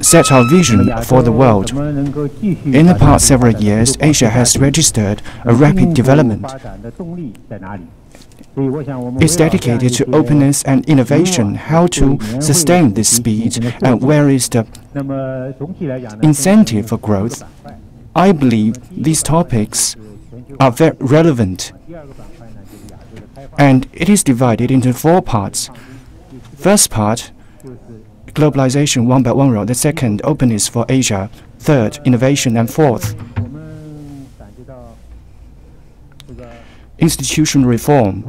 set our vision for the world. In the past several years, Asia has registered a rapid development. It's dedicated to openness and innovation. How to sustain this speed and where is the incentive for growth? I believe these topics are very relevant, and it is divided into 4 parts. First part, globalization one by one road. The second, openness for Asia. Third, innovation. And fourth, institutional reform.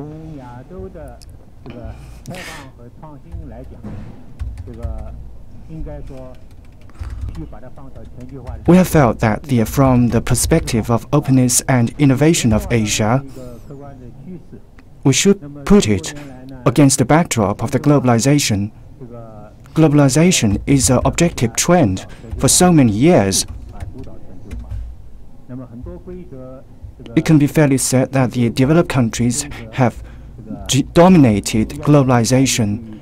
We have felt that from the perspective of openness and innovation of Asia, we should put it against the backdrop of the globalization. Globalization is an objective trend for so many years. It can be fairly said that the developed countries have dominated globalization.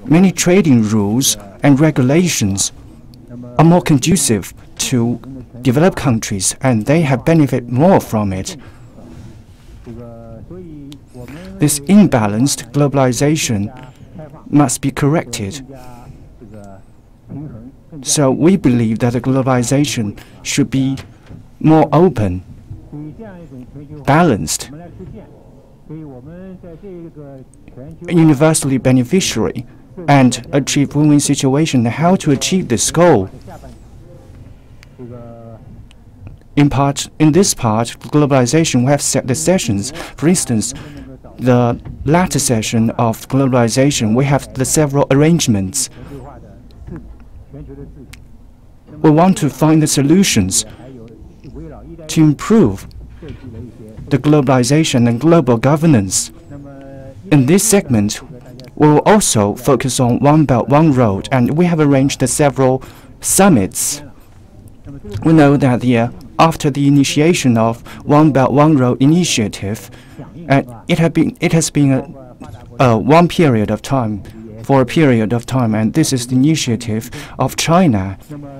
Many trading rules and regulations are more conducive to developed countries, and they have benefited more from it. This imbalanced globalization must be corrected. So we believe that the globalization should be more open, balanced, universally beneficiary, and achieve win-win situation. How to achieve this goal? In this part, globalization, we have set the sessions. For instance, the latter session of globalization, we have the several arrangements. We want to find the solutions to improve the globalization and global governance. In this segment, we will also focus on One Belt, One Road, and we have arranged several summits. We know that after the initiation of One Belt, One Road initiative, it has been one period of time, and this is the initiative of China,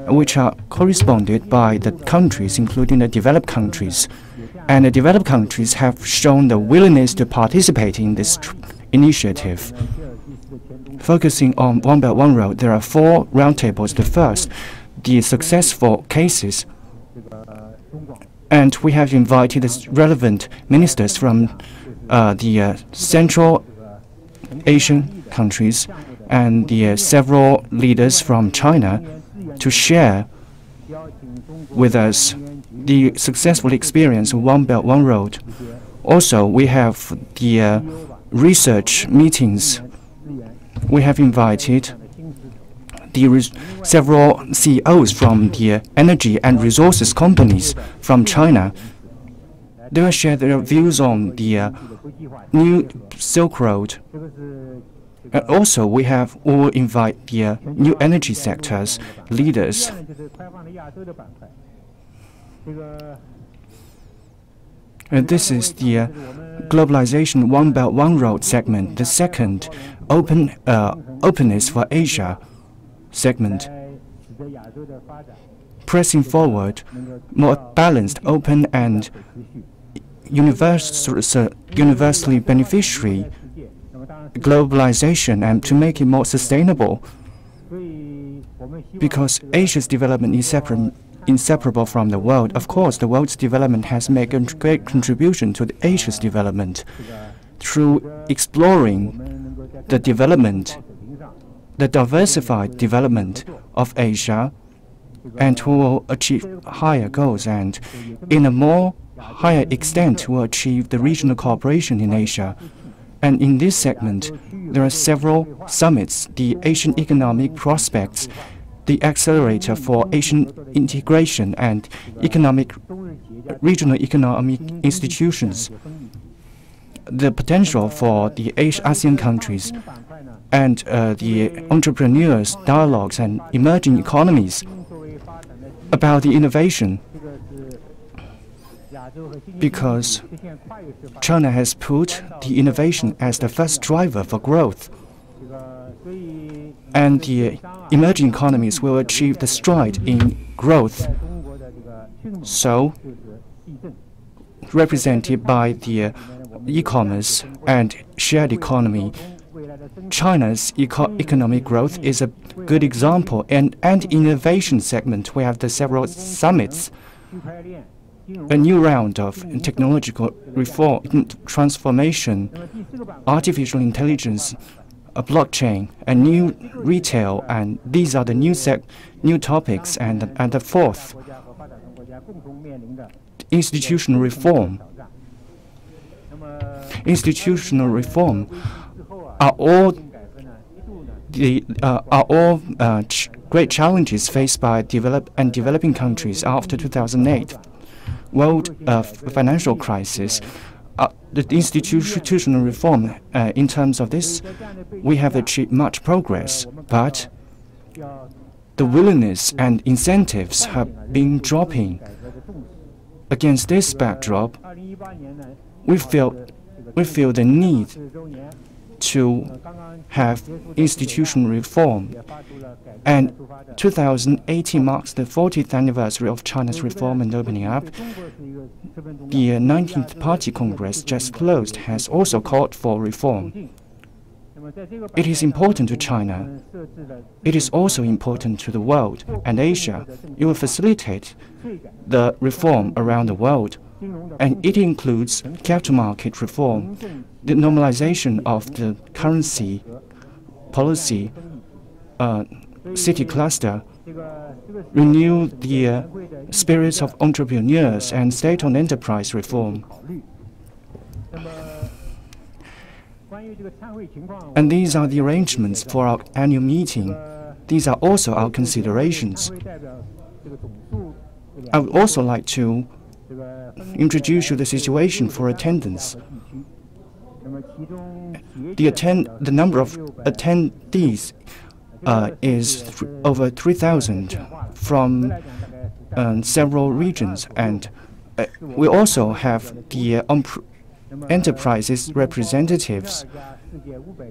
which are corresponded by the countries, including the developed countries. And the developed countries have shown the willingness to participate in this initiative. Focusing on One Belt, One Road, there are 4 roundtables. The first, the successful cases. And we have invited the relevant ministers from the Central Asian countries and the several leaders from China to share with us the successful experience of One Belt, One Road. Also, we have the research meetings. We have invited the several CEOs from the energy and resources companies from China. They will share their views on the new Silk Road. And also, we will invite the new energy sectors leaders. And this is the globalization One Belt, One Road segment. The second, openness for Asia segment. Pressing forward, more balanced, open, and universally beneficiary globalization, and to make it more sustainable. Because Asia's development is inseparable from the world. Of course, the world's development has made a great contribution to Asia's development through exploring the development, the diversified development of Asia, and who will achieve higher goals, and in a more higher extent will achieve the regional cooperation in Asia. And in this segment, there are several summits: the Asian Economic Prospects, the Accelerator for Asian Integration, and regional economic institutions, the potential for the ASEAN countries, and the entrepreneurs' dialogues and emerging economies. About the innovation, because China has put the innovation as the first driver for growth. and the emerging economies will achieve the stride in growth. So, represented by the e-commerce and shared economy, China's economic growth is a good example. And innovation segment, we have the several summits, a new round of technological reform, transformation, artificial intelligence, a blockchain, a new retail, and these are the new topics. And the fourth, institutional reform. Institutional reform are all great challenges faced by developing countries after 2008 world financial crisis. The institutional reform, in terms of this, we have achieved much progress, but the willingness and incentives have been dropping. Against this backdrop, we feel the need to have institutional reform. And 2018 marks the 40th anniversary of China's reform and opening up. The 19th Party Congress just closed has also called for reform. It is important to China. It is also important to the world and Asia. It will facilitate the reform around the world. And it includes capital market reform, the normalization of the currency policy, city cluster, renew the spirits of entrepreneurs, and state-owned enterprise reform. And these are the arrangements for our annual meeting. These are also our considerations. I would also like to introduce you the situation for attendance. The number of attendees is over 3,000 from several regions, and we also have the enterprises representatives.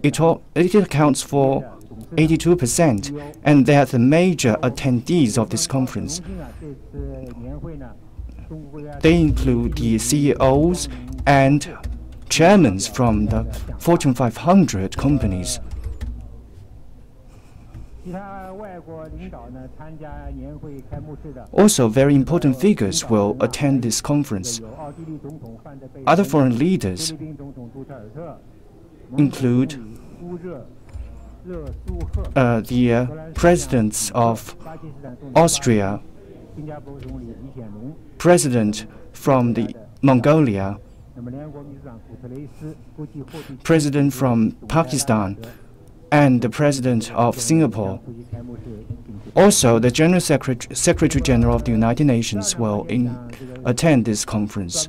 It accounts for 82%, and they are the major attendees of this conference. They include the CEOs and chairmen from the Fortune 500 companies. Also, very important figures will attend this conference. Other foreign leaders include the presidents of Austria, president from Mongolia, president from Pakistan, and the president of Singapore. Also, the General Secretary General of the United Nations will attend this conference,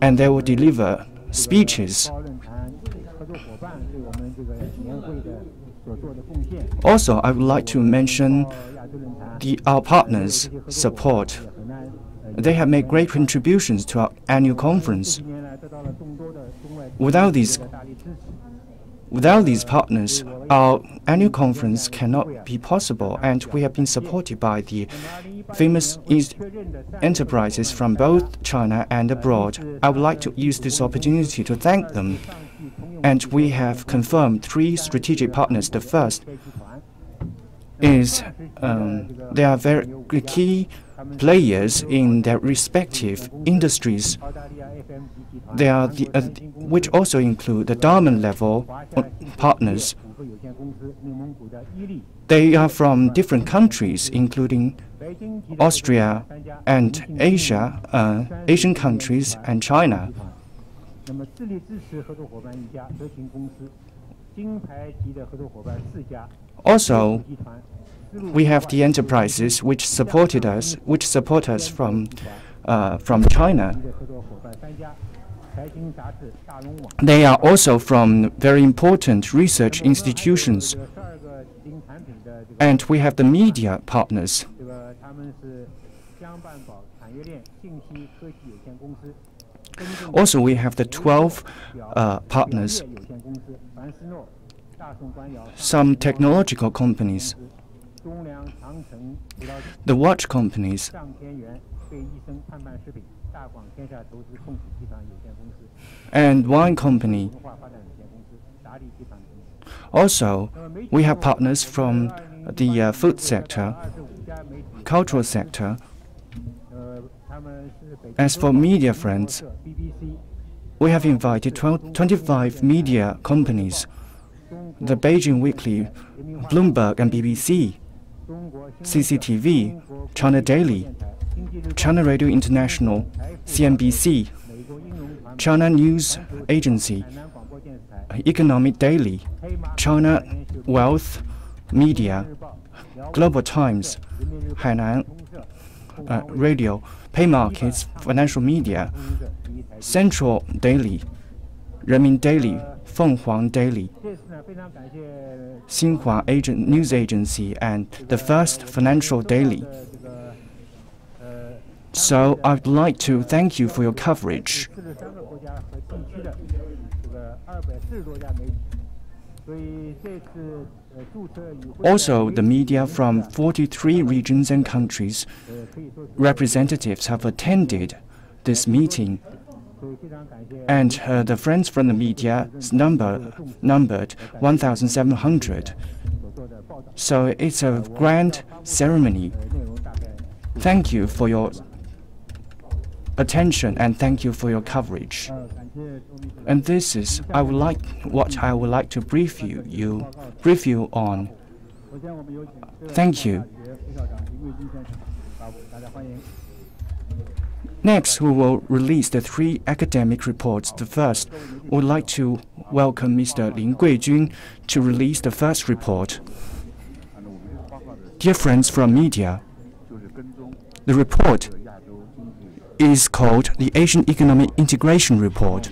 and they will deliver speeches. Also, I would like to mention our partners' support. They have made great contributions to our annual conference. Without these partners, our annual conference cannot be possible, and we have been supported by the famous enterprises from both China and abroad. I would like to use this opportunity to thank them. And we have confirmed 3 strategic partners. The first is they are very key players in their respective industries. They are which also include the diamond level partners. They are from different countries, including Austria and Asian countries and China. Also, we have the enterprises which support us from China. They are also from very important research institutions. And we have the media partners. Also, we have the 12 partners. some technological companies, the watch companies, and wine company. Also, we have partners from the food sector, cultural sector. As for media friends, we have invited 25 media companies, the Beijing Weekly, Bloomberg and BBC, CCTV, China Daily, China Radio International, CNBC, China News Agency, Economy Daily, China Wealth Media, Global Times, Hainan Radio, Pay Markets, Financial Media, Central Daily, Renmin Daily, Fenghuang Daily, Xinhua News Agency, and the First Financial Daily. So I'd like to thank you for your coverage. Also, the media from 43 regions and countries, representatives have attended this meeting. And the friends from the media numbered 1,700. So it's a grand ceremony. Thank you for your attention and thank you for your coverage. And this is what I would like to brief you on. Thank you. Next, we will release the 3 academic reports. The first, we would like to welcome Mr. Lin Guijun to release the first report. Dear friends from media, the report is called the Asian Economic Integration Report.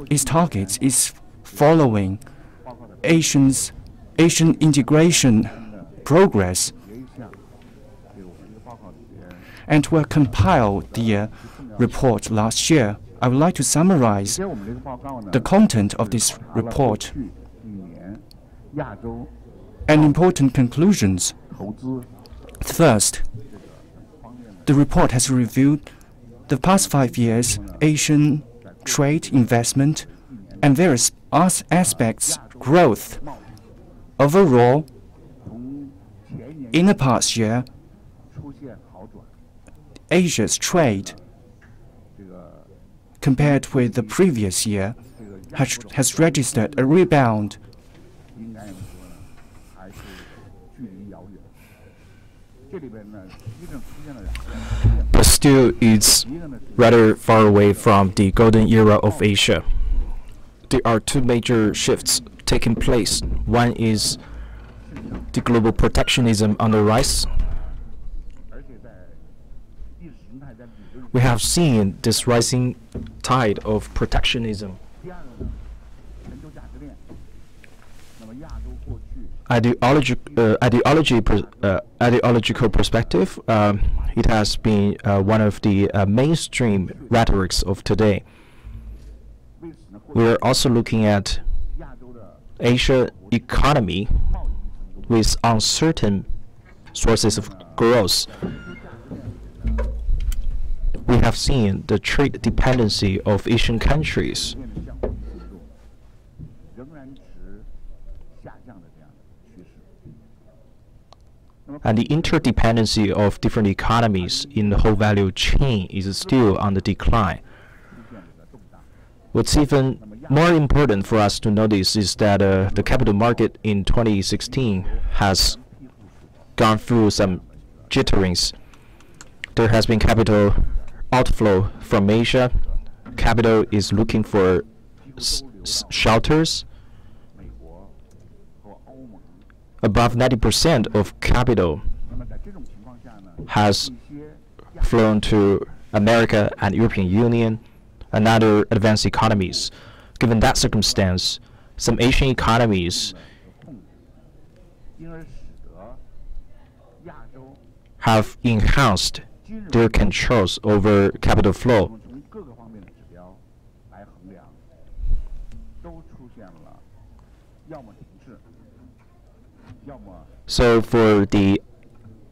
Its target is following Asian integration progress, and we compiled the report last year. I would like to summarize the content of this report and important conclusions. First, the report has reviewed the past 5 years Asian trade, investment, and various aspects growth. Overall, in the past year, Asia's trade, compared with the previous year, has registered a rebound. But still, it's rather far away from the golden era of Asia. There are 2 major shifts taking place. One is the global protectionism on the rise. We have seen this rising tide of protectionism. Ideological perspective, it has been one of the mainstream rhetorics of today. We're also looking at Asia economy with uncertain sources of growth. We have seen the trade dependency of Asian countries. And the interdependency of different economies in the whole value chain is still on the decline. What's even more important for us to notice is that the capital market in 2016 has gone through some jitterings. There has been capital outflow from Asia. Capital is looking for shelters. Above 90% of capital has flown to America and European Union and other advanced economies. Given that circumstance, some Asian economies have enhanced their controls over capital flow. So for the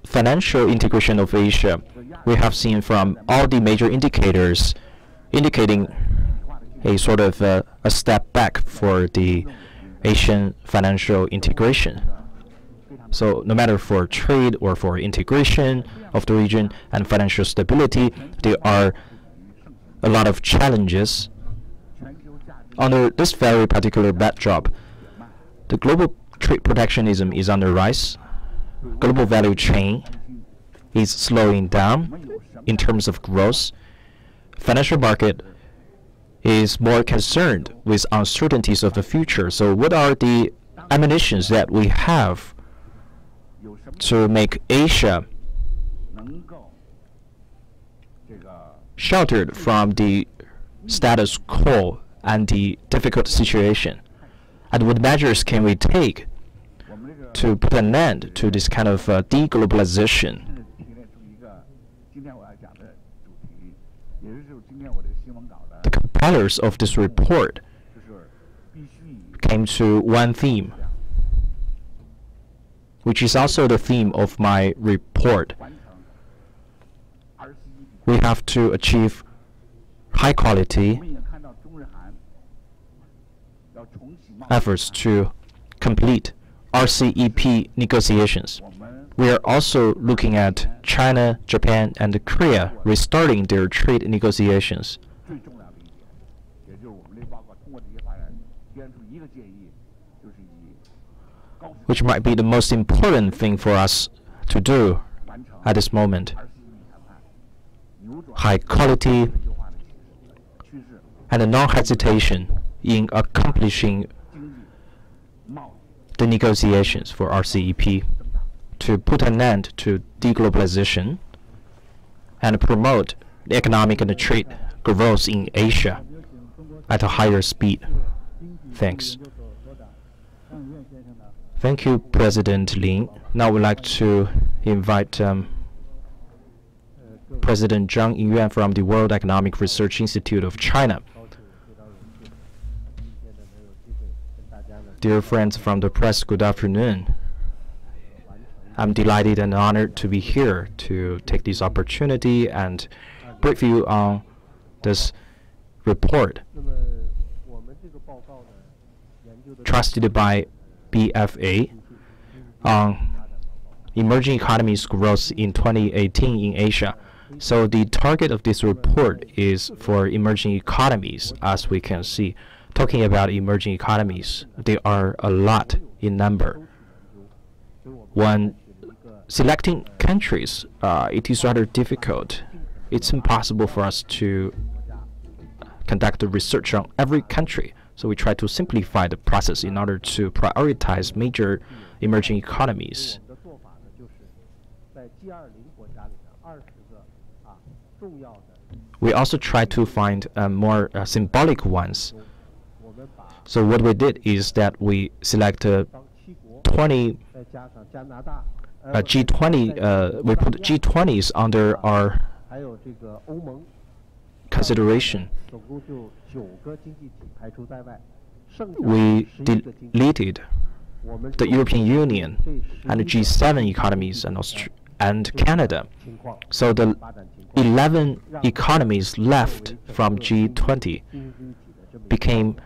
financial integration of Asia, we have seen from all the major indicators indicating a sort of a step back for the Asian financial integration. So no matter for trade or for integration of the region and financial stability, there are a lot of challenges. Under this very particular backdrop, the global trade protectionism is on the rise. Global value chain is slowing down in terms of growth. Financial market is more concerned with uncertainties of the future. So what are the ammunitions that we have to make Asia sheltered from the status quo and the difficult situation? And what measures can we take to put an end to this kind of deglobalization? The compilers of this report came to one theme, which is also the theme of my report. We have to achieve high quality efforts to complete RCEP negotiations. We are also looking at China, Japan, and Korea restarting their trade negotiations. Which might be the most important thing for us to do at this moment. High quality and non-hesitation in accomplishing the negotiations for RCEP to put an end to deglobalization and promote the economic and the trade growth in Asia at a higher speed. Thanks. Thank you, President Lin. Now we'd like to invite President Jeong from the World Economic Research Institute of China. Dear friends from the press, good afternoon. I'm delighted and honored to be here to take this opportunity and brief you on this report trusted by BFA on emerging economies growth in 2018 in Asia. So the target of this report is for emerging economies, as we can see. Talking about emerging economies, there are a lot in number. When selecting countries, it is rather difficult. It's impossible for us to conduct the research on every country. So we try to simplify the process in order to prioritize major emerging economies. We also try to find more symbolic ones. So what we did is that we selected 20 G20. We put G20s under our consideration. We deleted the European Union and the G7 economies and Canada. So the 11 economies left from G20 became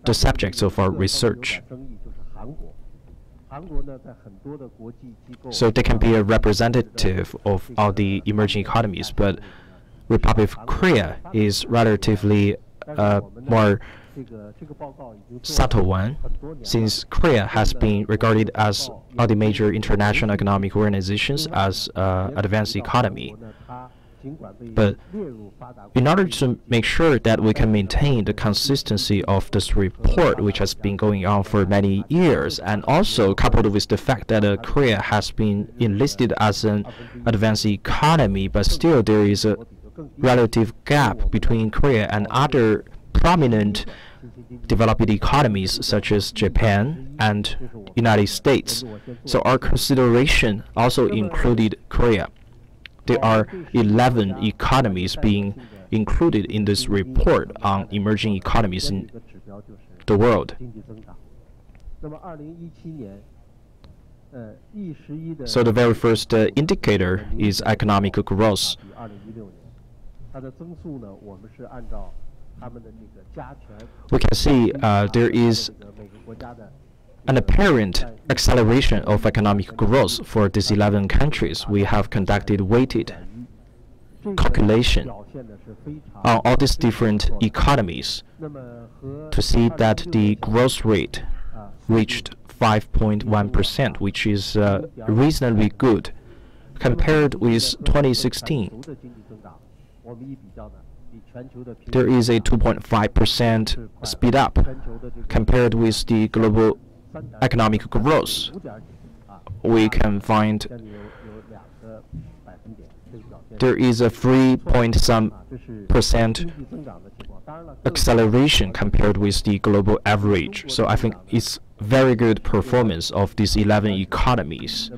the subjects of our research. So they can be a representative of all the emerging economies, but Republic of Korea is relatively more subtle one, since Korea has been regarded as all the major international economic organizations as advanced economy. But in order to make sure that we can maintain the consistency of this report, which has been going on for many years, and also coupled with the fact that Korea has been enlisted as an advanced economy, but still there is a relative gap between Korea and other prominent developed economies such as Japan and United States. So our consideration also included Korea. There are 11 economies being included in this report on emerging economies in the world. So the very first indicator is economic growth. We can see there is an apparent acceleration of economic growth for these 11 countries. We have conducted weighted calculation on all these different economies to see that the growth rate reached 5.1%, which is reasonably good compared with 2016. There is a 2.5% speed up compared with the global economic growth. We can find there is a 3.some% acceleration compared with the global average. So I think it's very good performance of these 11 economies.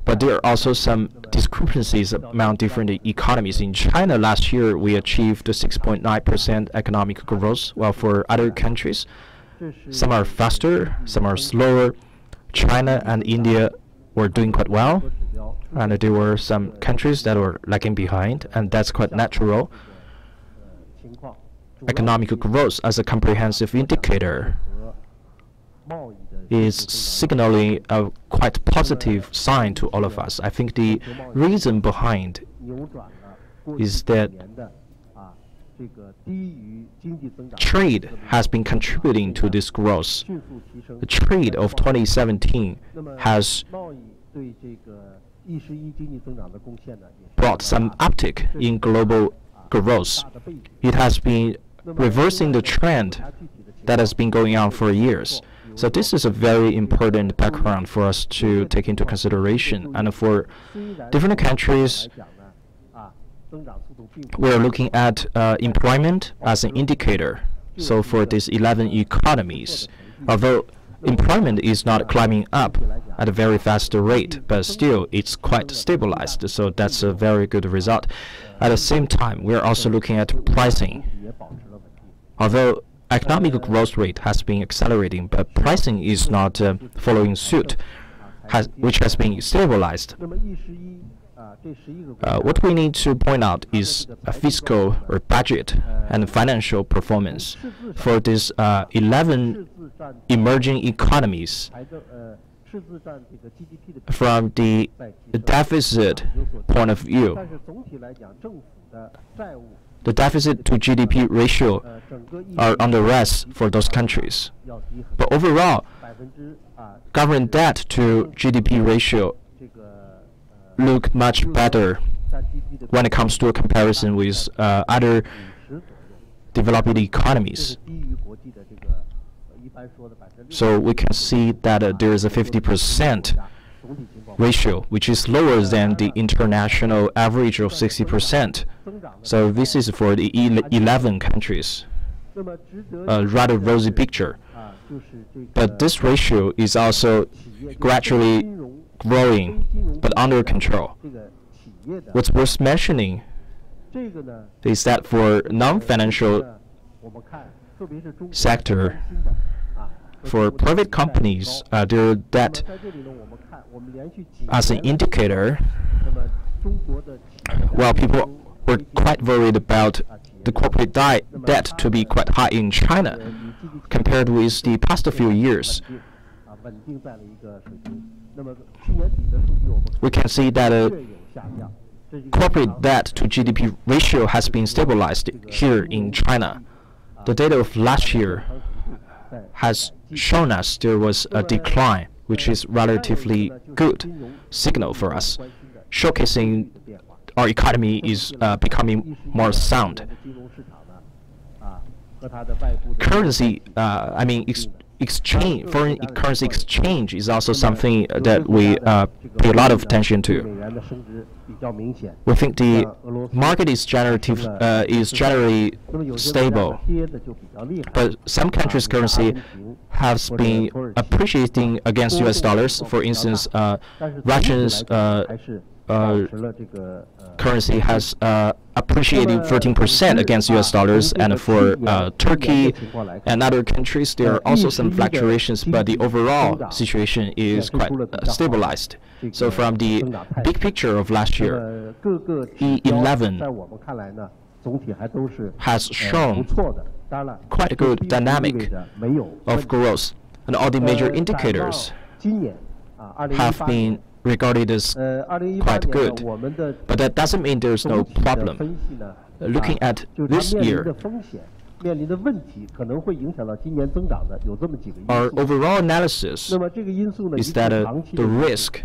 But there are also some discrepancies among different economies. In China last year, we achieved a 6.9% economic growth, while for other countries, some are faster, some are slower. China and India were doing quite well, and there were some countries that were lagging behind, and that's quite natural. Economic growth as a comprehensive indicator is signaling a quite positive sign to all of us. I think the reason behind is that trade has been contributing to this growth. The trade of 2017 has brought some uptick in global growth. It has been reversing the trend that has been going on for years. So this is a very important background for us to take into consideration. And for different countries, we're looking at employment as an indicator. So for these 11 economies, although employment is not climbing up at a very fast rate, but still it's quite stabilized. So that's a very good result. At the same time, we're also looking at pricing. Although economic growth rate has been accelerating, but pricing is not following suit, which has been stabilized. What we need to point out is a fiscal or budget and financial performance for these 11 emerging economies. From the deficit point of view, the deficit to GDP ratio are on the rise for those countries. But overall, government debt to GDP ratio look much better when it comes to a comparison with other developing economies. So we can see that there is a 50% ratio, which is lower than the international average of 60%. So this is for the 11 countries, a rather rosy picture. But this ratio is also gradually growing, but under control. What's worth mentioning is that for non-financial sector, for private companies, their debt as an indicator, well, people were quite worried about the corporate debt to be quite high in China compared with the past few years. We can see that corporate debt to GDP ratio has been stabilized here in China. The data of last year has shown us there was a decline, which is relatively good signal for us, showcasing our economy is becoming more sound. Currency, exchange, foreign currency exchange is also something that we pay a lot of attention to. We think the market is generally stable, but some countries' currency has been appreciating against US dollars. For instance, Russians currency has appreciated 13% against US dollars, and for Turkey and other countries, there are also some fluctuations, but the overall situation is quite stabilized. So from the big picture of last year, E11 has shown quite a good dynamic of growth, and all the major indicators have been regarded as quite good. But that doesn't mean there's no problem. Looking at this year, our overall analysis is that the risk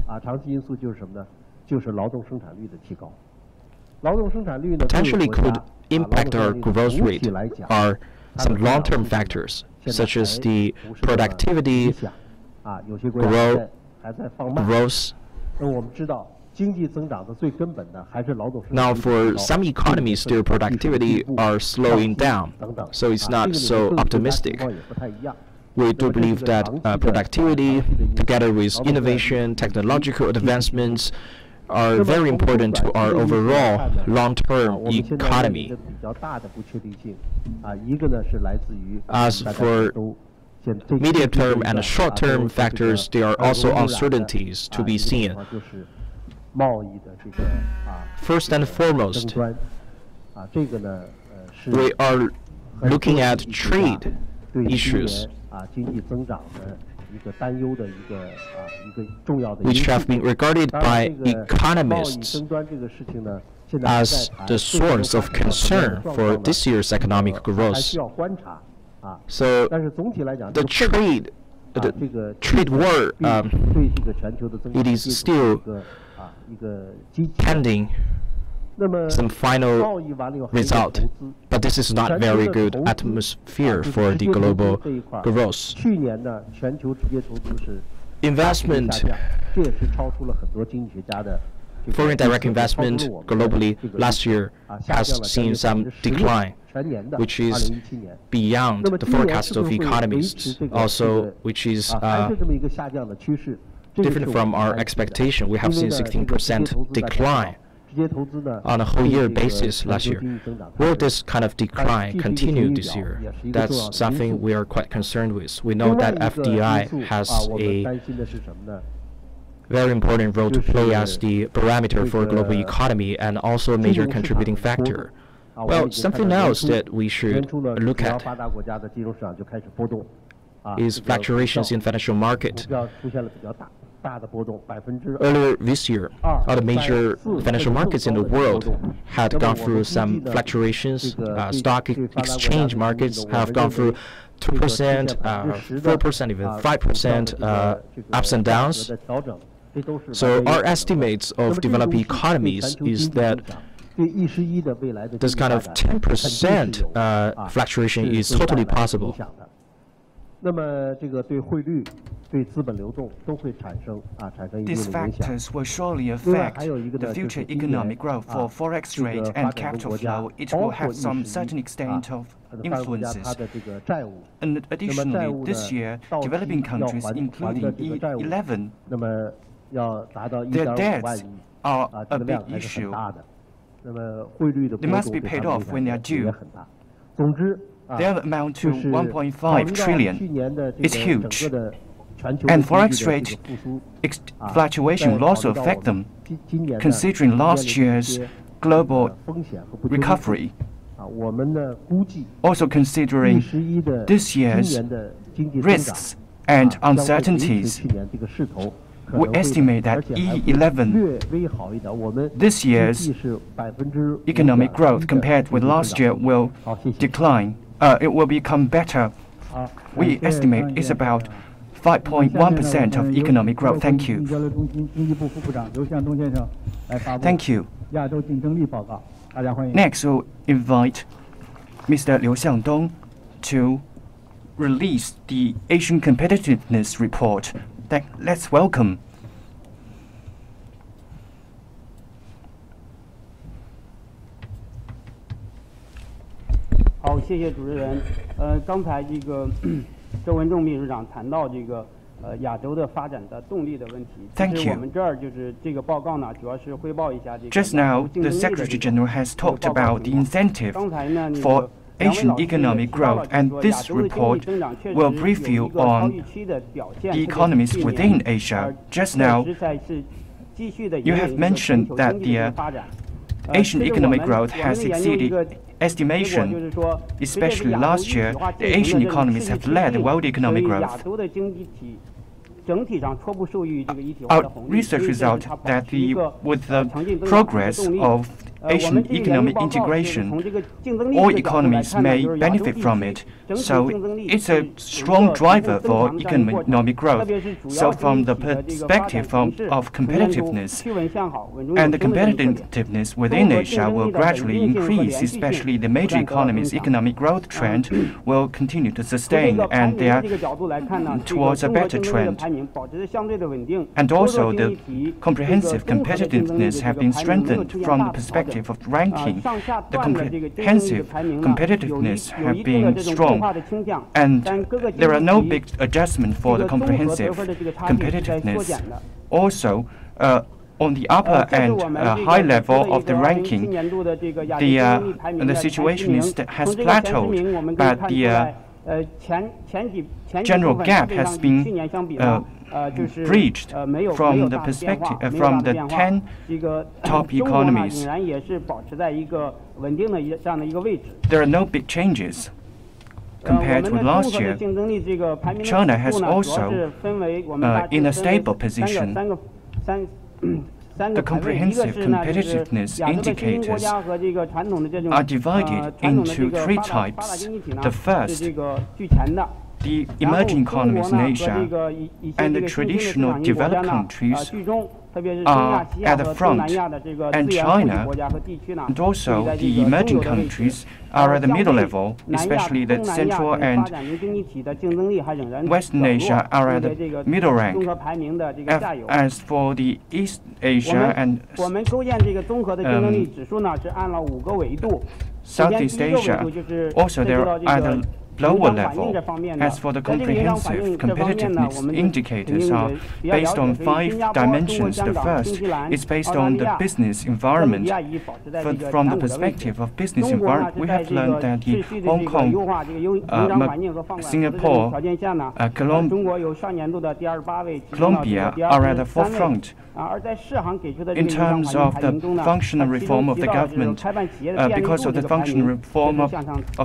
potentially could impact our growth rate are some long-term factors, such as the productivity, growth. Now, for some economies, their productivity are slowing down, so it's not so optimistic. We do believe that productivity, together with innovation, technological advancements, are very important to our overall long-term economy. As for medium-term and short-term factors, there are also uncertainties to be seen. First and foremost, we are looking at trade issues, which have been regarded by economists as the source of concern for this year's economic growth. So the trade war, it is still pending some final result, but this is not very good atmosphere for the global growth. Investment, foreign direct investment globally last year has seen some decline, which is beyond the forecast of economists, also which is different from our expectation. We have seen 16% decline on a whole year basis last year. Will this kind of decline continue this year? That's something we are quite concerned with. We know that FDI has a very important role to play as the parameter for global economy and also a major contributing factor. Well, something else that we should look at is fluctuations in financial market. Earlier this year, all the major financial markets in the world had gone through some fluctuations. Stock exchange markets have gone through 2%, 4%, even 5% ups and downs. So our estimates of developed economies is that this kind of 10% fluctuation is totally possible. These factors will surely affect the future economic growth for forex rate and capital flow. It will have some certain extent of influences. And additionally, this year, developing countries, including E11, their debts are a big issue. They must be paid off when they are due. They amount to 1.5 trillion. It's huge. And forex rate fluctuation will also affect them, considering last year's global recovery. Also considering this year's risks and uncertainties, we estimate that E11, this year's economic growth compared with last year will decline. It will become better. We estimate it's about 5.1% of economic growth. Thank you. Thank you. Next, we'll invite Mr. Liu Xiangdong to release the Asian Competitiveness Report. Let's welcome. 好，谢谢主持人。刚才这个周文正秘书长谈到这个 Thank you. Just now, the Secretary General has talked about the incentive for Asian economic growth, and this report will brief you on the economies within Asia. Just now, you have mentioned that the Asian economic growth has exceeded estimation. Especially last year, the Asian economies have led the world economic growth. Our research result that with the progress of Asian economic integration, all economies may benefit from it. So it's a strong driver for economic growth. So from the perspective of competitiveness, and the competitiveness within Asia will gradually increase, especially the major economies' economic growth trend will continue to sustain, and they are towards a better trend. And also the comprehensive competitiveness have been strengthened from the perspective of ranking. The comprehensive competitiveness have been strong, and there are no big adjustments for the comprehensive competitiveness. Also, on the upper and high level of the ranking, the situation has plateaued, but the general gap has been breached from the perspective from the 10 top economies. There are no big changes compared to last year. China has also in a stable position. The comprehensive competitiveness indicators are divided into 3 types. The first, the emerging economies in Asia and the traditional developed countries are at the front, and China and also the emerging countries are at the middle level, especially the Central and Western Asia are at the middle rank. As for the East Asia and Southeast Asia, also they are at the lower level. As for the comprehensive competitiveness indicators are based on 5 dimensions. The first is based on the business environment. From the perspective of business environment, we have learned that the Hong Kong, Singapore, Colombia are at the forefront. In terms of the functional reform of the government, because of the functional reform of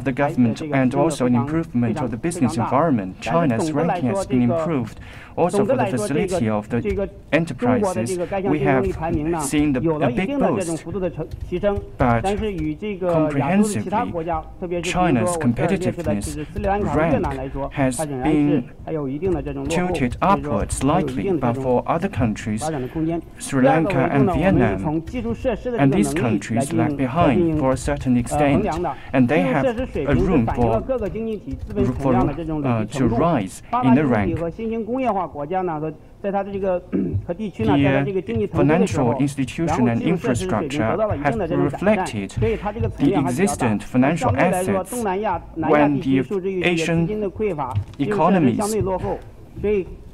the government and also an improvement of the business environment, China's ranking has been improved. Also, for the facility of the enterprises, we have seen a big boost. But comprehensively, China's competitiveness rank has been tilted upwards slightly, but for other countries, Sri Lanka and Vietnam, and these countries lag behind for a certain extent, and they have a room to rise in the rank. The financial institution and infrastructure have reflected the existent financial assets when the Asian economies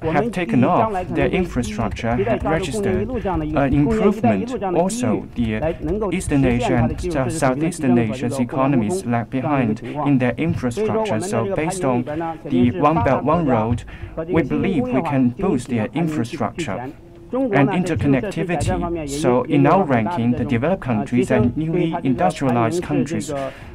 have taken off, their infrastructure have registered an improvement. Also, the Eastern Asia and Southeastern Asia's economies lag behind in their infrastructure. So based on the One Belt, One Road, we believe we can boost their infrastructure and interconnectivity. So in our ranking, the developed countries and newly industrialized countries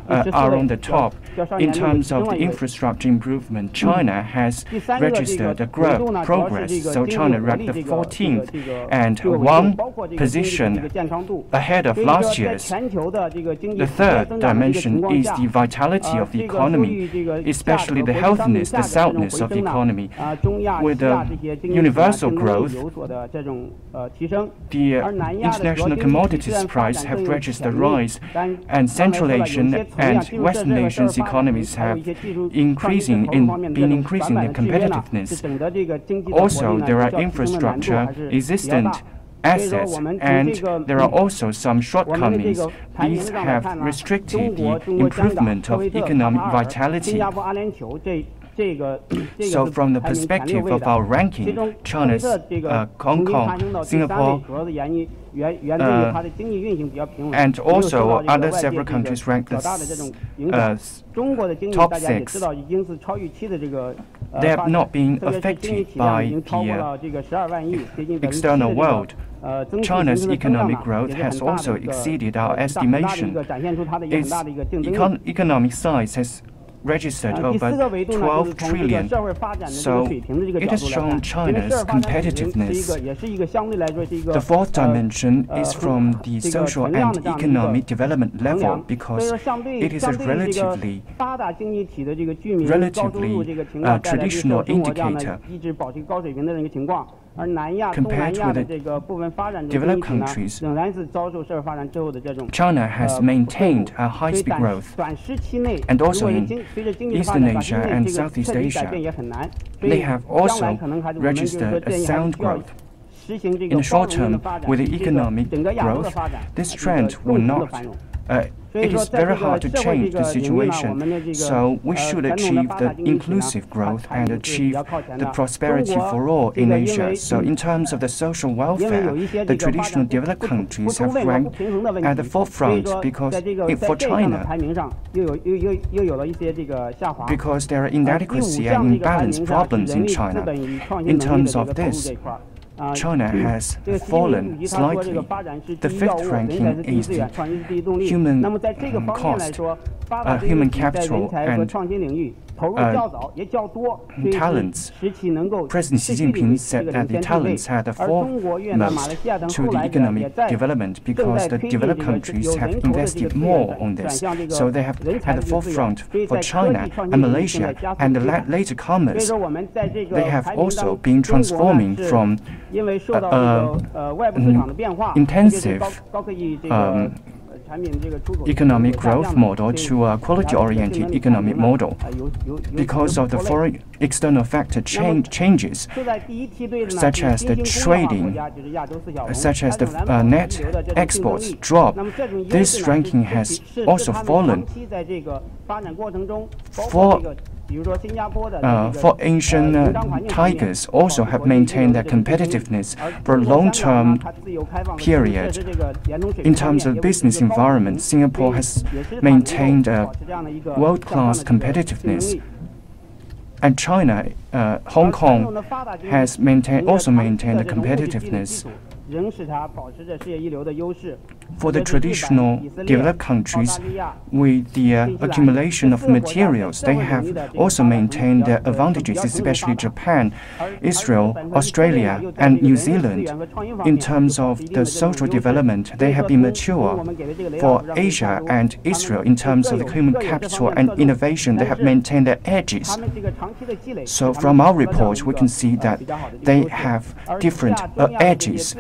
are on the top. In terms of the infrastructure improvement, China has registered a progress. So China ranked the 14th and 1 position ahead of last year's. The third dimension is the vitality of the economy, especially the healthiness, the soundness of the economy. With the universal growth, the international commodities price have registered a rise, and Central Asian and Western Asia's economies have been increasing their competitiveness. Also, there are infrastructure existent assets, and there are also some shortcomings. These have restricted the improvement of economic vitality. So from the perspective of our ranking, China's Hong Kong, Singapore, and also other several countries ranked the top 6. They have not been affected by the external world. China's economic growth has also exceeded our estimation. Its economic size has registered over 12 trillion, so it has shown China's competitiveness. The fourth dimension is from the social and economic development level, because it is a relatively traditional indicator. Compared with the developed countries, China has maintained a high-speed growth, and also in Eastern Asia and Southeast Asia, they have also registered a sound growth. In the short term, with the economic growth, this trend will not. It is very hard to change the situation, so we should achieve the inclusive growth and achieve the prosperity for all in Asia. So in terms of the social welfare, the traditional developed countries have ranked at the forefront, because for China, because there are inadequacy and imbalance problems in China. In terms of this, China has fallen slightly. The fifth ranking is the human cost, human capital and talents. President Xi Jinping said that the talents had the foremost to the economic development, because the developed countries have invested more on this. So they have had the forefront for China and Malaysia and the later comers. They have also been transforming from intensive economic growth model to a quality-oriented economic model. Because of the foreign external factor changes, such as the trading, such as the net exports drop, this ranking has also fallen. For Asian tigers also have maintained their competitiveness for a long-term period. In terms of business environment, Singapore has maintained a world-class competitiveness. And China, Hong Kong has also maintained the competitiveness. For the traditional developed countries, with the accumulation of materials, they have also maintained their advantages, especially Japan, Israel, Australia, and New Zealand. In terms of the social development, they have been mature. For Asia and Israel, in terms of the human capital and innovation, they have maintained their edges. So from our report, we can see that they have different edges.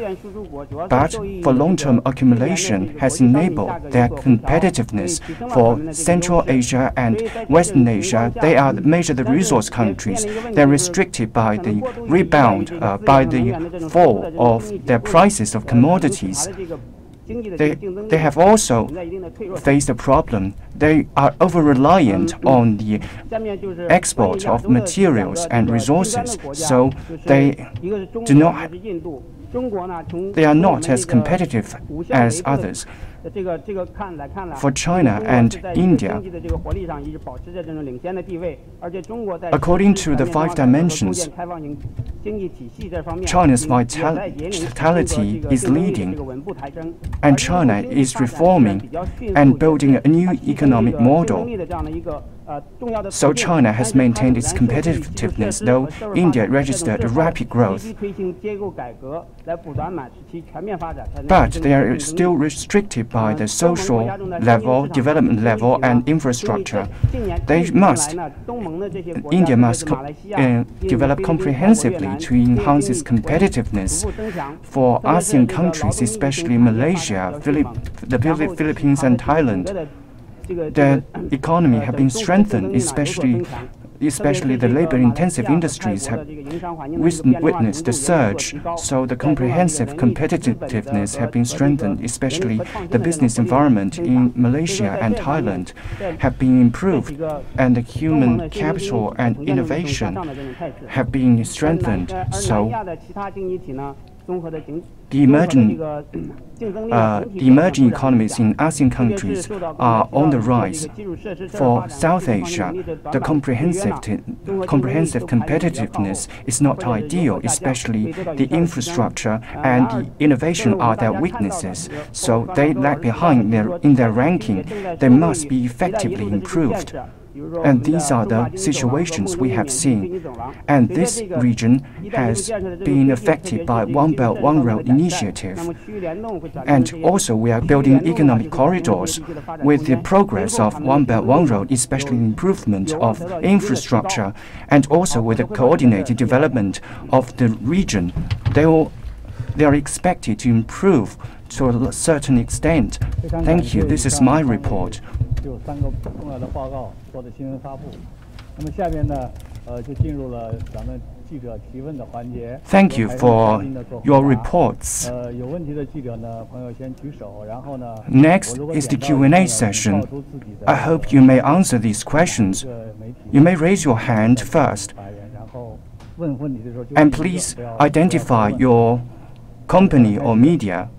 But for long-term accumulation has enabled their competitiveness. For Central Asia and Western Asia, they are the major resource countries. They're restricted by the rebound, by the fall of their prices of commodities. They have also faced a problem. They are over-reliant on the export of materials and resources, so they are not as competitive as others. For China and India, according to the 5 dimensions, China's vitality is leading, and China is reforming and building a new economic model. So China has maintained its competitiveness, though India registered a rapid growth. But they are still restricted by the social level, development level, and infrastructure. India must develop comprehensively to enhance its competitiveness. For ASEAN countries, especially Malaysia, the Philippines, and Thailand, their economy have been strengthened, especially especially the labor-intensive industries, have witnessed the surge. So the comprehensive competitiveness have been strengthened, especially the business environment in Malaysia and Thailand have been improved, and the human capital and innovation have been strengthened. So the emerging economies in ASEAN countries are on the rise. For South Asia, the comprehensive competitiveness is not ideal, especially the infrastructure and the innovation are their weaknesses. So they lag behind in their ranking. They must be effectively improved. And these are the situations we have seen. And this region has been affected by One Belt, One Road initiative. And also we are building economic corridors. With the progress of One Belt, One Road, especially the improvement of infrastructure, and also with the coordinated development of the region, they are expected to improve to a certain extent. Thank you. This is my report. Thank you for your reports. Next is the Q&A session. I hope you may answer these questions. You may raise your hand first. And please identify your company or media.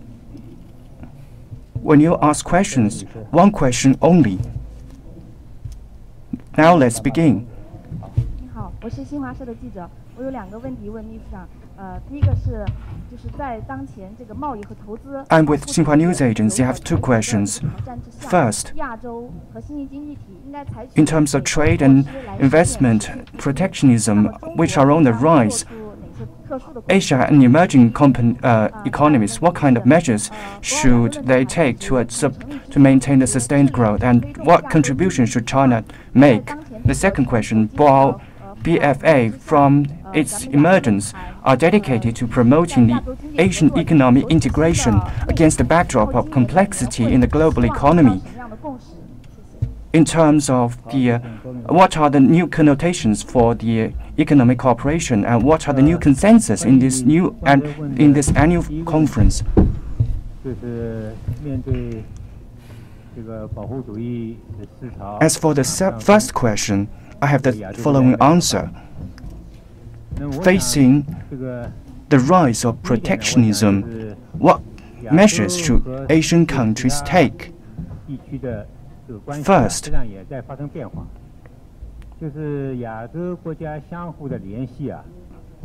When you ask questions, one question only. Now let's begin. 你好，我是新华社的记者，我有2个问题问秘书长。第一个是，就是在当前这个贸易和投资。I'm with Xinhua News Agency. I have 2 questions. First, in terms of trade and investment protectionism, which are on the rise, Asia and emerging economies, what kind of measures should they take to maintain the sustained growth, and what contribution should China make? The second question, Boao BFA, from its emergence, are dedicated to promoting the Asian economic integration against the backdrop of complexity in the global economy. In terms of what are the new connotations for the economic cooperation, and what are the new consensus in this annual conference? As for the first question, I have the following answer. Facing the rise of protectionism, what measures should Asian countries take? First,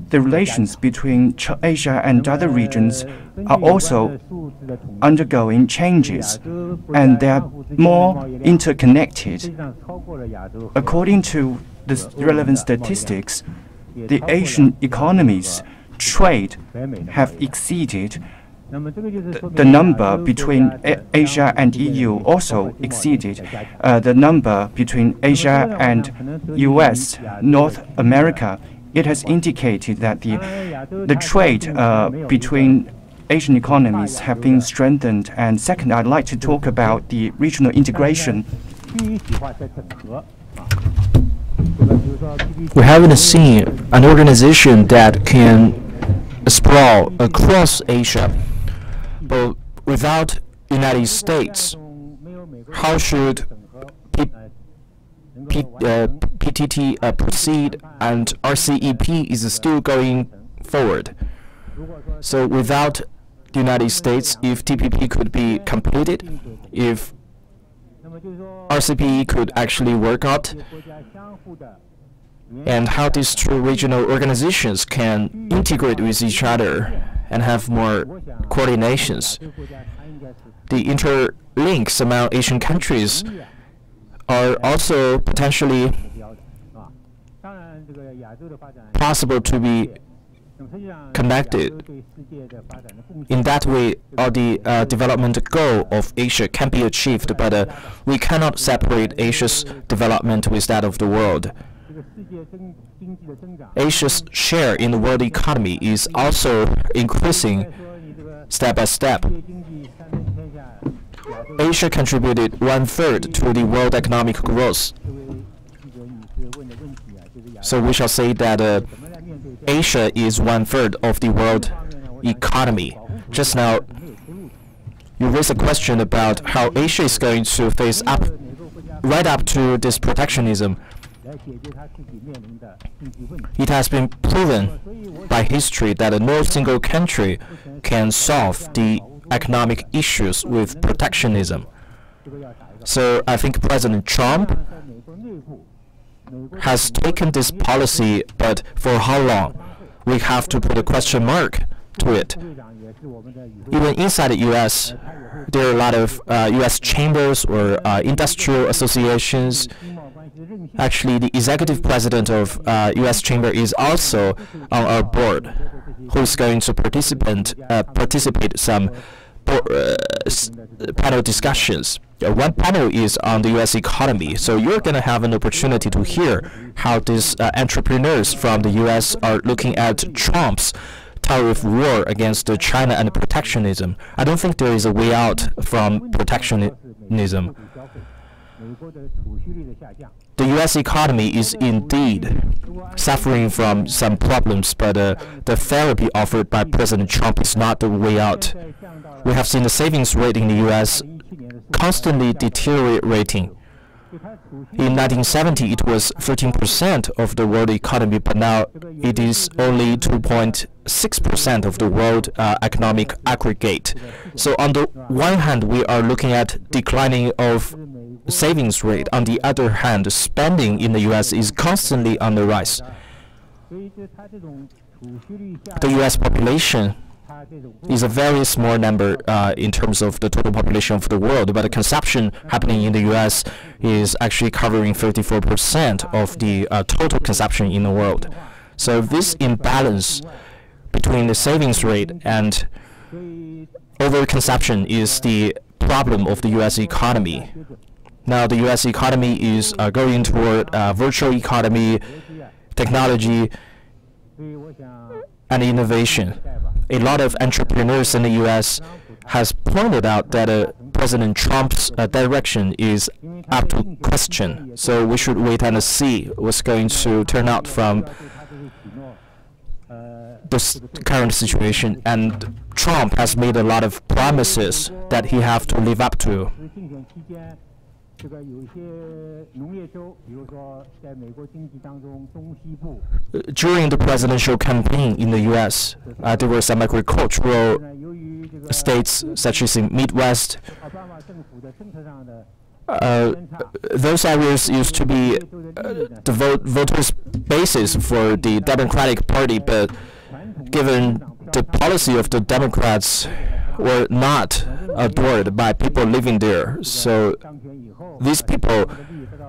the relations between Asia and other regions are also undergoing changes, and they are more interconnected. According to the relevant statistics, the Asian economies' trade have exceeded the number between Asia and EU, also exceeded the number between Asia and US, North America. It has indicated that the trade between Asian economies have been strengthened. And second, I'd like to talk about the regional integration. We haven't seen an organization that can sprawl across Asia, but without United States, how should PTT proceed, and RCEP is still going forward? So without the United States, if TPP could be completed, if RCEP could actually work out, and how these 2 regional organizations can integrate with each other and have more coordinations. The interlinks among Asian countries are also potentially possible to be connected. In that way, all the development goal of Asia can be achieved, but we cannot separate Asia's development with that of the world. Asia's share in the world economy is also increasing step by step. Asia contributed 1/3 to the world economic growth. So we shall say that Asia is 1/3 of the world economy. Just now, you raised a question about how Asia is going to face up right up to this protectionism. It has been proven by history that no single country can solve the economic issues with protectionism. So I think President Trump has taken this policy, but for how long? We have to put a question mark to it. Even inside the U.S., there are a lot of U.S. chambers or industrial associations. Actually, the executive president of U.S. chamber is also on our board, who is going to participate some panel discussions. One panel is on the U.S. economy, so you're going to have an opportunity to hear how these entrepreneurs from the U.S. are looking at Trump's tariff war against China and protectionism. I don't think there is a way out from protectionism. The U.S. economy is indeed suffering from some problems, but the therapy offered by President Trump is not the way out. We have seen the savings rate in the U.S. constantly deteriorating. In 1970, it was 13% of the world economy, but now it is only 2.6% of the world economic aggregate. So on the one hand, we are looking at declining of savings rate. On the other hand, spending in the U.S. is constantly on the rise. The U.S. population is a very small number in terms of the total population of the world, but the consumption happening in the U.S. is actually covering 34% of the total consumption in the world. So this imbalance between the savings rate and overconsumption is the problem of the U.S. economy. Now the U.S. economy is going toward virtual economy, technology, and innovation. A lot of entrepreneurs in the U.S. has pointed out that President Trump's direction is up to question. So we should wait and see what's going to turn out from this current situation. And Trump has made a lot of promises that he has to live up to. During the presidential campaign in the U.S., there were some agricultural states, such as in Midwest. Those areas used to be the voters' basis for the Democratic Party, but given the policy of the Democrats were not adored by people living there, so these people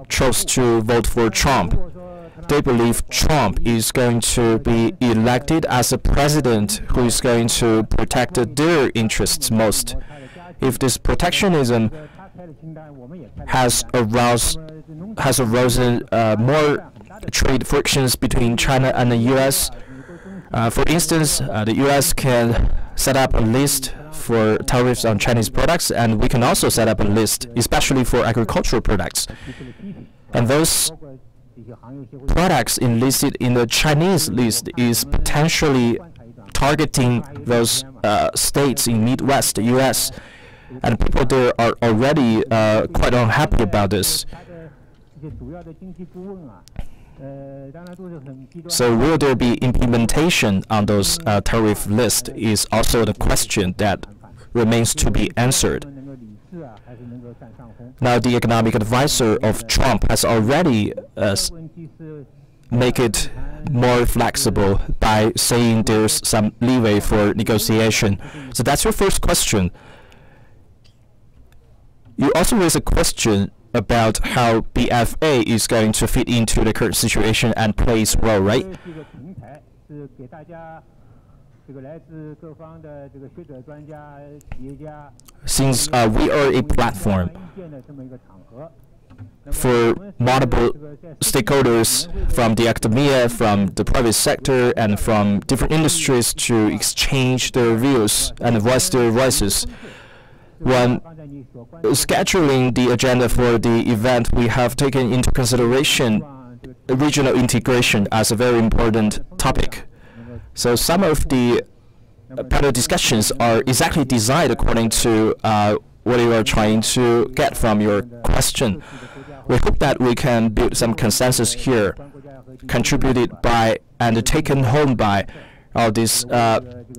chose to vote for Trump. They believe Trump is going to be elected as a president who is going to protect their interests most. If this protectionism has arisen more trade frictions between China and the U.S., for instance, the U.S. can set up a list for tariffs on Chinese products, and we can also set up a list, especially for agricultural products. And those products enlisted in the Chinese list is potentially targeting those states in Midwest, U.S., and people there are already quite unhappy about this. So will there be implementation on those tariff lists is also the question that remains to be answered. Now the economic advisor of Trump has already make it more flexible by saying there's some leeway for negotiation. So that's your first question. You also raise a question about how BFA is going to fit into the current situation and play its role, right? Since we are a platform for multiple stakeholders from the academia, from the private sector, and from different industries to exchange their views and voice their voices, when scheduling the agenda for the event, we have taken into consideration regional integration as a very important topic. So some of the panel discussions are exactly designed according to what you are trying to get from your question. We hope that we can build some consensus here, contributed by and taken home by all these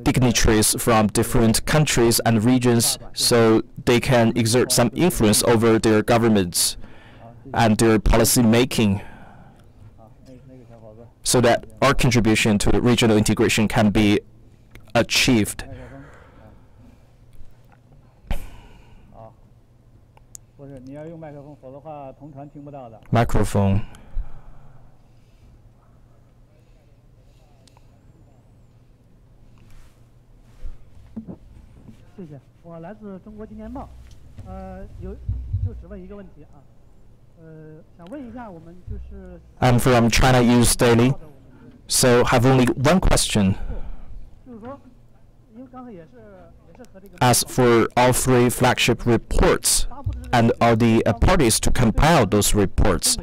dignitaries from different countries and regions, so they can exert some influence over their governments and their policy making, so that our contribution to regional integration can be achieved. Microphone. I'm from China News Daily, so have only one question. As for all three flagship reports and all the parties to compile those reports,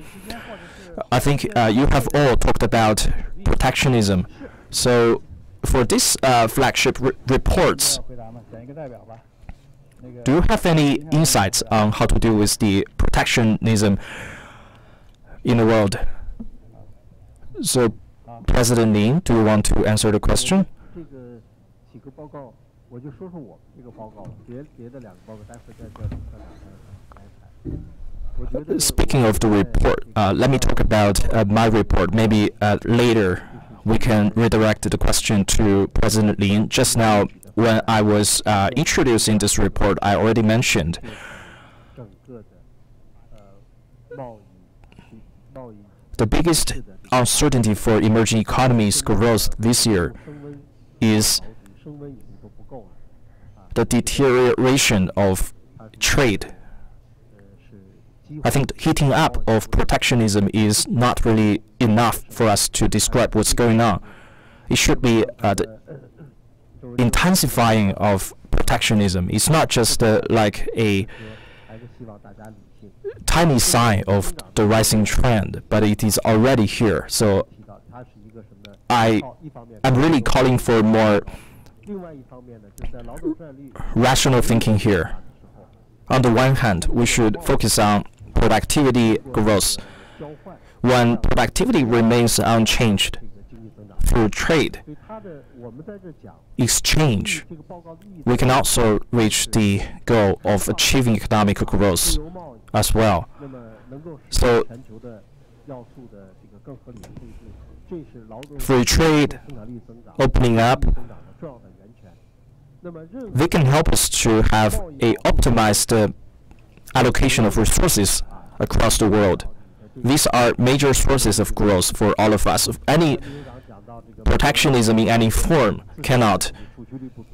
I think you have all talked about protectionism. So for these flagship reports, do you have any insights on how to deal with the protectionism in the world? So, President Lin, do you want to answer the question? Speaking of the report, let me talk about my report. Maybe later we can redirect the question to President Lin. Just now, when I was introducing this report, I already mentioned the biggest uncertainty for emerging economies' growth this year is the deterioration of trade. I think the heating up of protectionism is not really enough for us to describe what's going on. It should be the intensifying of protectionism. It's not just like a tiny sign of the rising trend, but it is already here. So I'm really calling for more rational thinking here. On the one hand, we should focus on productivity growth. When productivity remains unchanged through trade, exchange, we can also reach the goal of achieving economic growth as well. So, free trade, opening up, they can help us to have a optimized allocation of resources across the world. These are major sources of growth for all of us. Any protectionism in any form cannot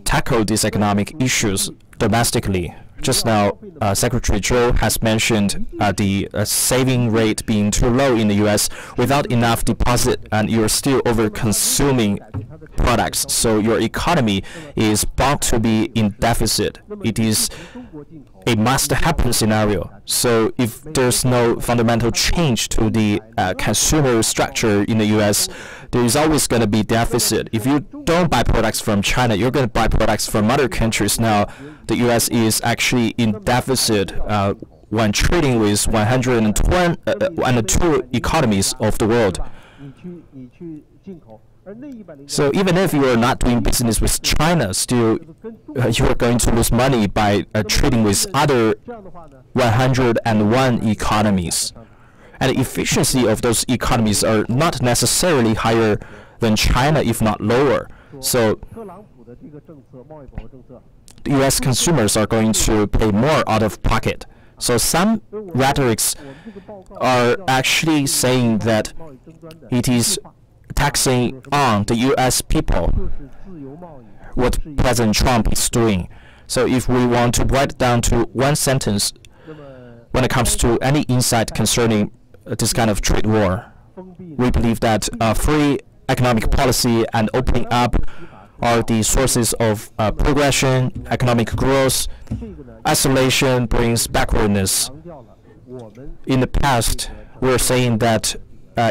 tackle these economic issues domestically. Just now, Secretary Zhou has mentioned the saving rate being too low in the U.S. without enough deposit, and you're still over-consuming products. So your economy is bound to be in deficit. It is a must-happen scenario. So if there's no fundamental change to the consumer structure in the U.S., there is always going to be deficit. If you don't buy products from China, you're going to buy products from other countries. Now, the U.S. is actually in deficit when trading with 102 economies of the world. So even if you are not doing business with China, still you are going to lose money by trading with other 101 economies. And the efficiency of those economies are not necessarily higher than China, if not lower. So the U.S. consumers are going to pay more out of pocket. So some rhetorics are actually saying that it is taxing on the U.S. people what President Trump is doing. So if we want to write it down to one sentence when it comes to any insight concerning this kind of trade war, we believe that free economic policy and opening up are the sources of progression, economic growth. Isolation brings backwardness. In the past, we were saying that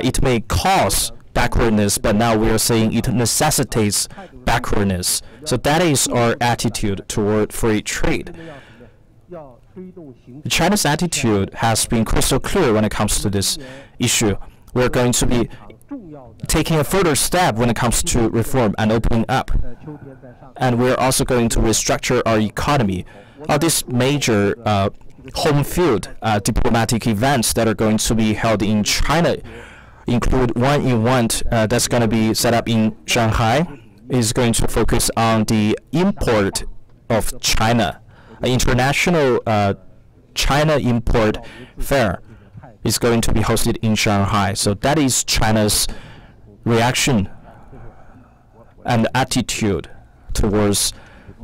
it may cause backwardness, but now we are saying it necessitates backwardness. So that is our attitude toward free trade. China's attitude has been crystal clear when it comes to this issue. We're going to be taking a further step when it comes to reform and opening up. And we're also going to restructure our economy. All these major home field diplomatic events that are going to be held in China include one event that's going to be set up in Shanghai. Is going to focus on the import of China. An international China import fair is going to be hosted in Shanghai. So that is China's reaction and attitude towards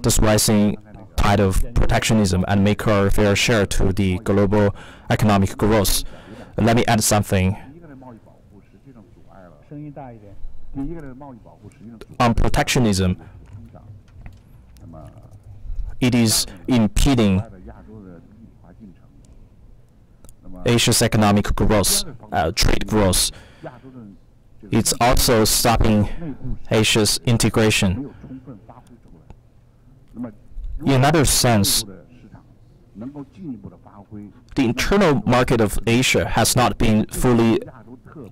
this rising tide of protectionism and make our fair share to the global economic growth. Let me add something. On protectionism, it is impeding Asia's economic growth, trade growth. It's also stopping Asia's integration. In another sense, the internal market of Asia has not been fully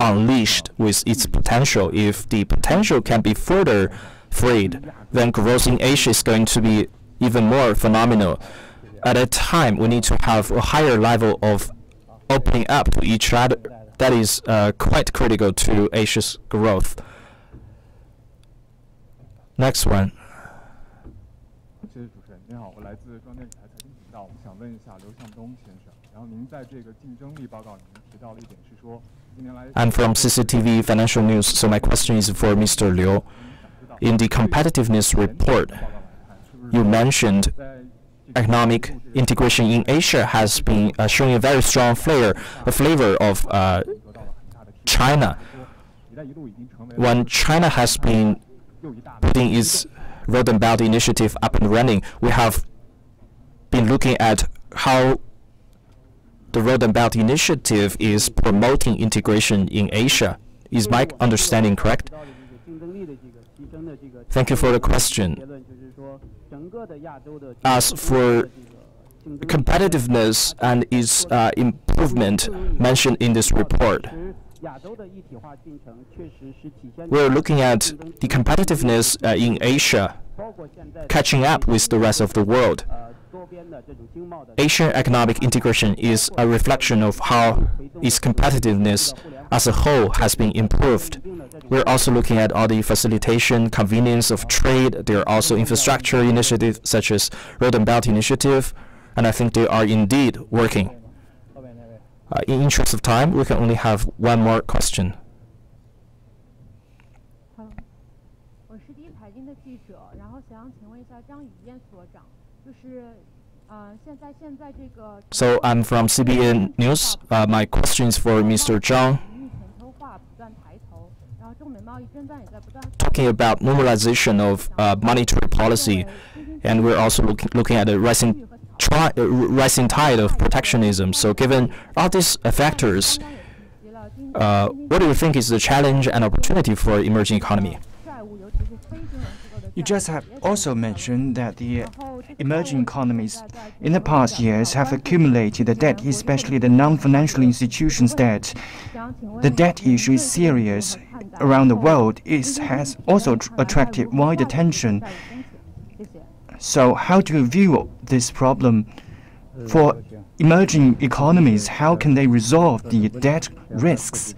unleashed with its potential. If the potential can be further freed, then growth in Asia is going to be even more phenomenal. At a time, we need to have a higher level of opening up to each other. That is quite critical to Asia's growth. Next one. I'm from CCTV Financial News, so my question is for Mr. Liu. In the competitiveness report, you mentioned economic integration in Asia has been showing a very strong flavor of China. When China has been putting its Road and Belt Initiative up and running, we have been looking at how the Road and Belt Initiative is promoting integration in Asia. Is my understanding correct? Thank you for the question. As for competitiveness and its improvement mentioned in this report, we're looking at the competitiveness in Asia catching up with the rest of the world. Asian economic integration is a reflection of how its competitiveness as a whole has been improved. We're also looking at all the facilitation, convenience of trade. There are also infrastructure initiatives such as Road and Belt Initiative, and I think they are indeed working. In interest of time, we can only have one more question. So I'm from CBN News. My question is for Mr. Jeong. Talking about normalization of monetary policy, and we're also looking at the rising tide of protectionism. So given all these factors, what do you think is the challenge and opportunity for emerging economy? You just have also mentioned that the emerging economies in the past years have accumulated the debt, especially the non-financial institutions' debt. The debt issue is serious around the world. It has also attracted wide attention. So how do you view this problem? For emerging economies, how can they resolve the debt risks?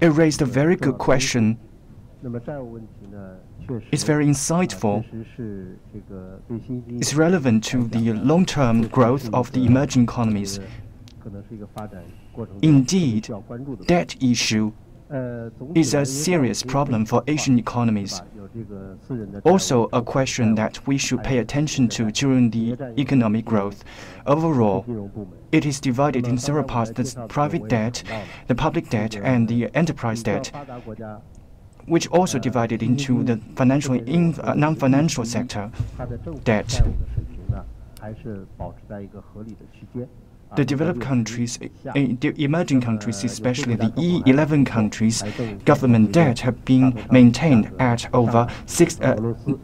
It raised a very good question. It's very insightful. It's relevant to the long-term growth of the emerging economies. Indeed, debt issue is a serious problem for Asian economies. Also a question that we should pay attention to during the economic growth. Overall, it is divided in several parts: the private debt, the public debt, and the enterprise debt, which also divided into the financial and non-financial sector debt. The developed countries, the emerging countries, especially the E11 countries, government debt have been maintained at over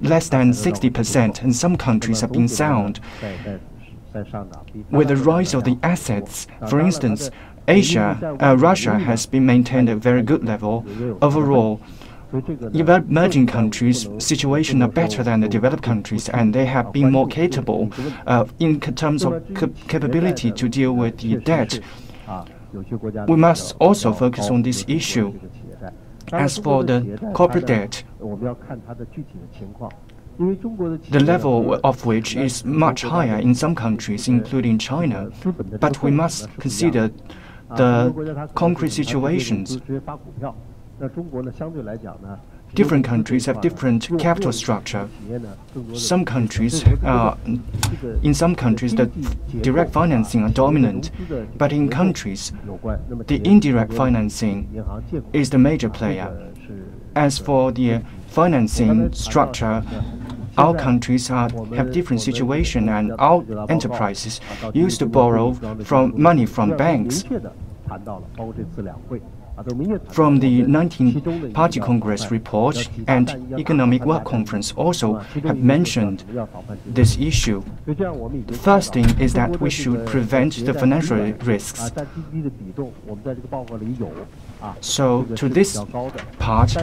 less than 60%, and some countries have been sound. With the rise of the assets, for instance, Russia has been maintained at a very good level. Overall, emerging countries' situation are better than the developed countries, and they have been more capable in terms of capability to deal with the debt. We must also focus on this issue. As for the corporate debt, the level of which is much higher in some countries, including China, but we must consider the concrete situations. Different countries have different capital structure. Some countries, in some countries, the direct financing are dominant, but in countries, the indirect financing is the major player. As for the financing structure, our countries have different situation, and our enterprises used to borrow money from banks. From the 19th Party Congress report and Economic Work Conference also have mentioned this issue. The first thing is that we should prevent the financial risks. So to this part,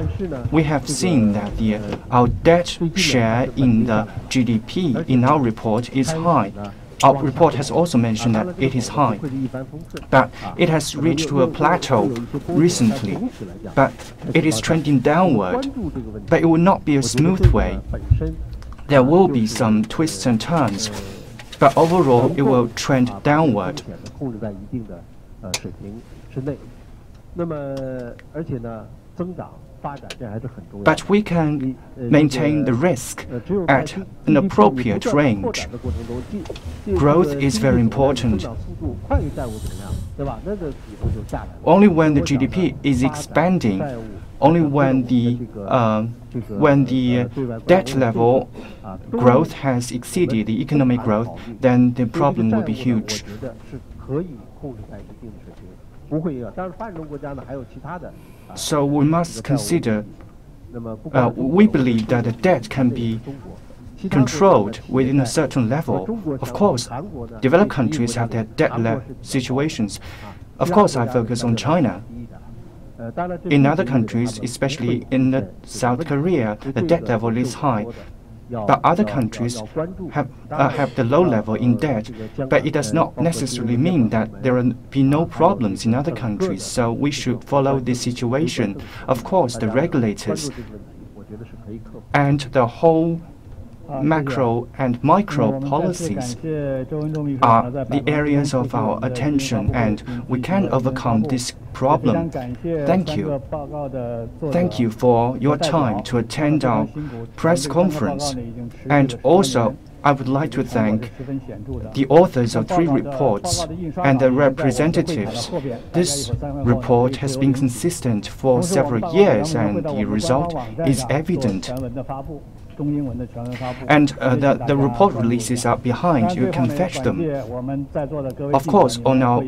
we have seen that our debt share in the GDP in our report is high. Our report has also mentioned that it is high, but it has reached to a plateau recently, but it is trending downward, but it will not be a smooth way. There will be some twists and turns, but overall it will trend downward. But we can maintain the risk at an appropriate range. Growth is very important. Only when the GDP is expanding, only when the debt level growth has exceeded the economic growth, then the problem will be huge. So we must consider, we believe that the debt can be controlled within a certain level. Of course, developed countries have their debt situations. Of course, I focus on China. In other countries, especially in South Korea, the debt level is high. But other countries have the low level in debt, but it does not necessarily mean that there will be no problems in other countries. So we should follow this situation. Of course, the regulators and the whole macro and micro policies are the areas of our attention, and we can overcome this problem. Thank you. Thank you for your time to attend our press conference. And also, I would like to thank the authors of 3 reports and the representatives. This report has been consistent for several years, and the result is evident. And the report releases are behind. You can fetch them. Of course, on our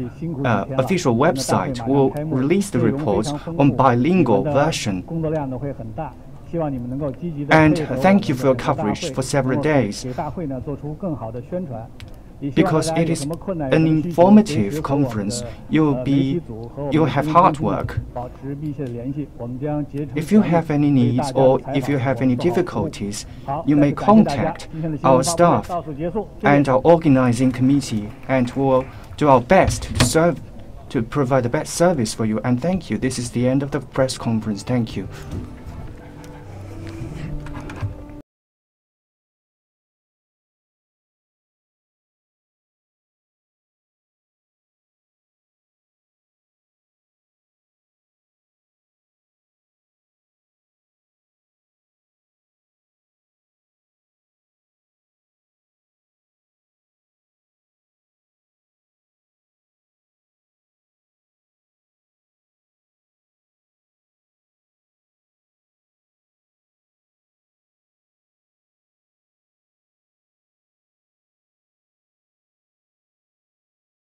official website, we'll release the reports on bilingual version. And thank you for your coverage for several days. Because it is an informative conference, you'll have hard work. If you have any needs or if you have any difficulties, you may contact our staff and our organizing committee, and we'll do our best to provide the best service for you. And thank you. This is the end of the press conference. Thank you.